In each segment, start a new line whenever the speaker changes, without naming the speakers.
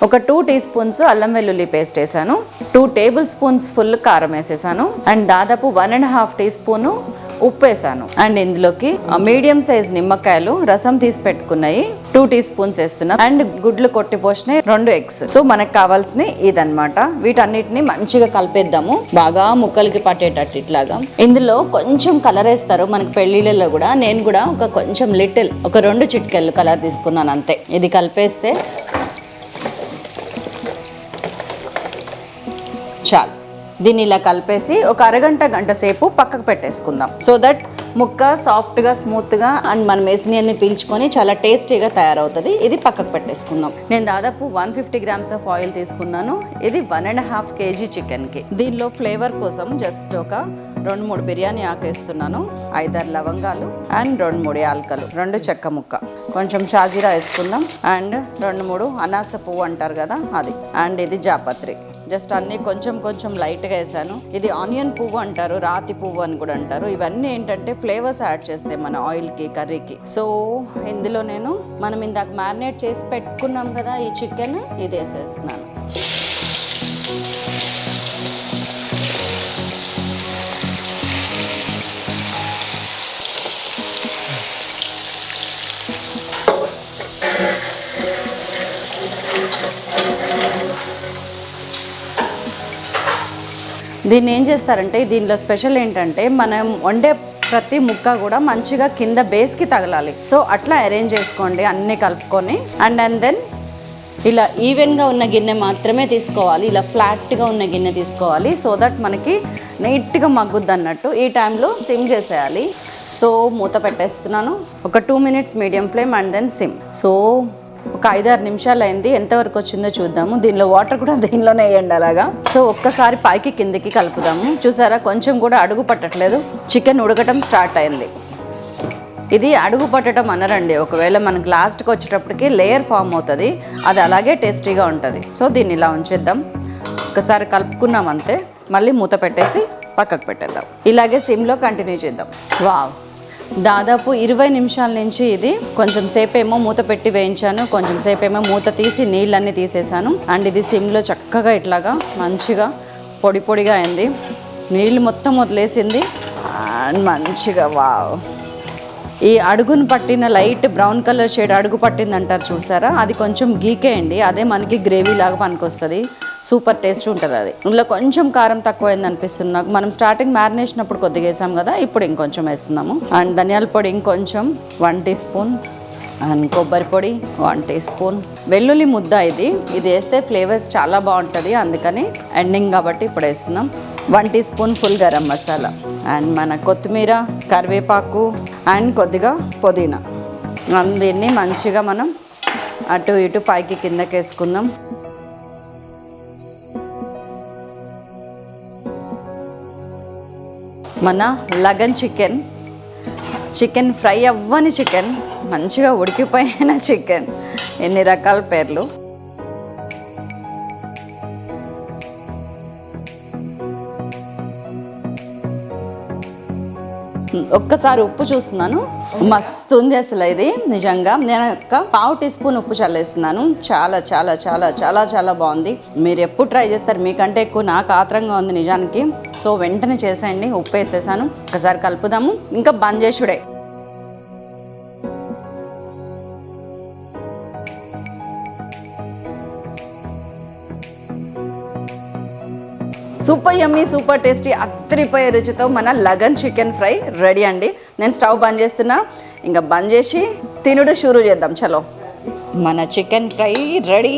ఒక 2 tea spoons అల్లం వెల్లుల్లి పేస్ట్ వేసాను, 2 టేబుల్ స్పూన్స్ ఫుల్ కారం వేసేసాను, అండ్ దాదాపు 1.5 టీ స్పూను ఉప్పు వేసాను. అండ్ ఇందులోకి మీడియం సైజ్ నిమ్మకాయలు రసం తీసి పెట్టుకున్నాయి 2 టీ స్పూన్స్ వేస్తున్నా, అండ్ గుడ్లు కొట్టి పోసినాయి 2 ఎగ్స్. సో మనకు కావాల్సిన ఇదన్నమాట. వీటన్నిటిని మంచిగా కలిపేద్దాము, బాగా ముక్కలకి పట్టేటట్టు ఇట్లాగా. ఇందులో కొంచెం కలర్ వేస్తారు మనకి పెళ్లిళ్ళలో కూడా. నేను కూడా కొంచెం లిటిల్ ఒక 2 చిటికెళ్ళు కలర్ తీసుకున్నాను అంతే. ఇది కలిపేస్తే చాలు. దీన్ని ఇలా కలిపేసి ఒక అరగంట గంట సేపు పక్కకు పెట్టేసుకుందాం. సో దట్ ముక్క సాఫ్ట్గా స్మూత్గా అండ్ మనం వేసినవన్నీ పీల్చుకొని చాలా టేస్టీగా తయారవుతుంది. ఇది పక్కకు పెట్టేసుకుందాం. నేను దాదాపు 150 గ్రామ్స్ ఆఫ్ ఆయిల్ తీసుకున్నాను. ఇది 1.5 kg చికెన్కి. దీనిలో ఫ్లేవర్ కోసం జస్ట్ ఒక 2-3 బిర్యానీ ఆకు వేస్తున్నాను, 5-6 లవంగాలు అండ్ 2-3 యాలకలు, 2 చెక్క ముక్క, కొంచెం షాజీరా వేసుకుందాం, అండ్ 2-3 అనాస పువ్వు అంటారు కదా అది, అండ్ ఇది జాపత్రి. జస్ట్ అన్నీ కొంచెం లైట్గా వేసాను. ఇది ఆనియన్ పువ్వు అంటారు, రాతి పువ్వు అని కూడా అంటారు. ఇవన్నీ ఏంటంటే ఫ్లేవర్స్ యాడ్ చేస్తాయి మన ఆయిల్కి, కర్రీకి. సో ఇందులో నేను మనం ఇందాక మ్యారినేట్ చేసి పెట్టుకున్నాం కదా ఈ చికెన్, ఇది వేసేస్తున్నాను. దీన్ని ఏం చేస్తారంటే, దీనిలో స్పెషల్ ఏంటంటే మనం వండే ప్రతి ముక్క కూడా మంచిగా కింద బేస్కి తగలాలి. సో అట్లా అరేంజ్ చేసుకోండి అన్నీ కలుపుకొని. అండ్ దెన్ ఇలా ఈవెన్గా ఉన్న గిన్నె మాత్రమే తీసుకోవాలి, ఇలా ఫ్లాట్గా ఉన్న గిన్నె తీసుకోవాలి. సో దట్ మనకి నీట్గా మగ్గుద్ది అన్నట్టు. ఈ టైంలో సిమ్ చేసేయాలి. సో మూత పెట్టేస్తున్నాను. ఒక 2 minutes medium flame and then sim. So ఒక 5-6 నిమిషాలు అయింది. ఎంతవరకు వచ్చిందో చూద్దాము. దీనిలో వాటర్ కూడా దీనిలోనే వేయండి అలాగా. సో ఒక్కసారి పైకి కిందికి కలుపుదాము. చూసారా కొంచెం కూడా అడుగు పట్టట్లేదు. చికెన్ ఉడకటం స్టార్ట్ అయింది. ఇది అడుగు పట్టడం అనరండి, ఒకవేళ మనకు లాస్ట్కి వచ్చేటప్పటికి లేయర్ ఫామ్ అవుతుంది, అది అలాగే టేస్టీగా ఉంటుంది. సో దీన్ని ఇలా ఉంచేద్దాం. ఒకసారి కలుపుకున్నాం అంతే. మళ్ళీ మూత పెట్టేసి పక్కకు పెట్టేద్దాం. ఇలాగే సిమ్లో కంటిన్యూ చేద్దాం. వావ్, దాదాపు 20 నిమిషాల నుంచి ఇది కొంచెం సేపు ఏమో మూత పెట్టి వేయించాను, కొంచెం సేపు ఏమో మూత తీసి నీళ్ళన్నీ తీసేసాను. అండ్ ఇది సిమ్లో చక్కగా ఇట్లాగా మంచిగా పొడి పొడిగా అయింది, నీళ్ళు మొత్తం వదిలేసింది అండ్ మంచిగా. వావ్, ఈ అడుగును పట్టిన లైట్ బ్రౌన్ కలర్ షేడ్ అడుగు పట్టింది అంటారు చూసారా, అది కొంచెం గీకేయండి, అదే మనకి గ్రేవీ లాగా పనికొస్తుంది. సూపర్ టేస్ట్ ఉంటుంది అది. ఇందులో కొంచెం కారం తక్కువైంది అనిపిస్తుంది నాకు. మనం స్టార్టింగ్ మ్యారినేషన్ అప్పుడు కొద్దిగా వేసాం కదా, ఇప్పుడు ఇంకొంచెం వేస్తున్నాము. అండ్ ధనియాల పొడి ఇంకొంచెం 1 టీ స్పూన్, అండ్ కొబ్బరి పొడి 1 టీ స్పూన్, వెల్లుల్లి ముద్ద ఇది వేస్తే ఫ్లేవర్స్ చాలా బాగుంటుంది, అందుకని ఎండింగ్ కాబట్టి ఇప్పుడు వేస్తున్నాం. 1 teaspoon full garam masala, and మన కొత్తిమీర, కరివేపాకు అండ్ కొద్దిగా పుదీనా. దీన్ని మంచిగా మనం అటు ఇటు పైకి కిందకి వేసుకుందాం. మన లగన్ చికెన్ ఫ్రై అవ్వని చికెన్, మంచిగా ఉడికిపోయిన చికెన్, ఎన్ని రకాల పేర్లు. ఒక్కసారి ఉప్పు చూస్తున్నాను, మస్తు ఉంది అసలు ఇది నిజంగా. నేను ఒక 1/2 టీ స్పూన్ ఉప్పు చల్లేస్తున్నాను. చాలా చాలా చాలా చాలా చాలా బాగుంది. మీరు ఎప్పుడు ట్రై చేస్తారు, మీకంటే ఎక్కువ నాకు ఆత్రంగా ఉంది నిజానికి. సో వెంటనే చేసేయండి. ఉప్పు వేసేసాను, ఒకసారి కలుపుదాము, ఇంకా బంద్ చేసుడే. సూపర్ యమ్మీ, సూపర్ టేస్టీ, అత్తిరిపోయే రుచితో మన లగన్ చికెన్ ఫ్రై రెడీ అండి. నేను స్టవ్ బంద్ చేస్తున్నా, ఇంకా బంద్ చేసి తినుడు షురూ చేద్దాం. చలో, మన చికెన్ ఫ్రై రెడీ.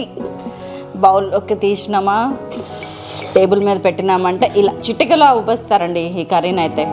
బౌల్లోకి తీసినామా, టేబుల్ మీద పెట్టినామంటే ఇలా చిటికలో ఉబ్బేస్తారండి ఈ కర్రీని అయితే.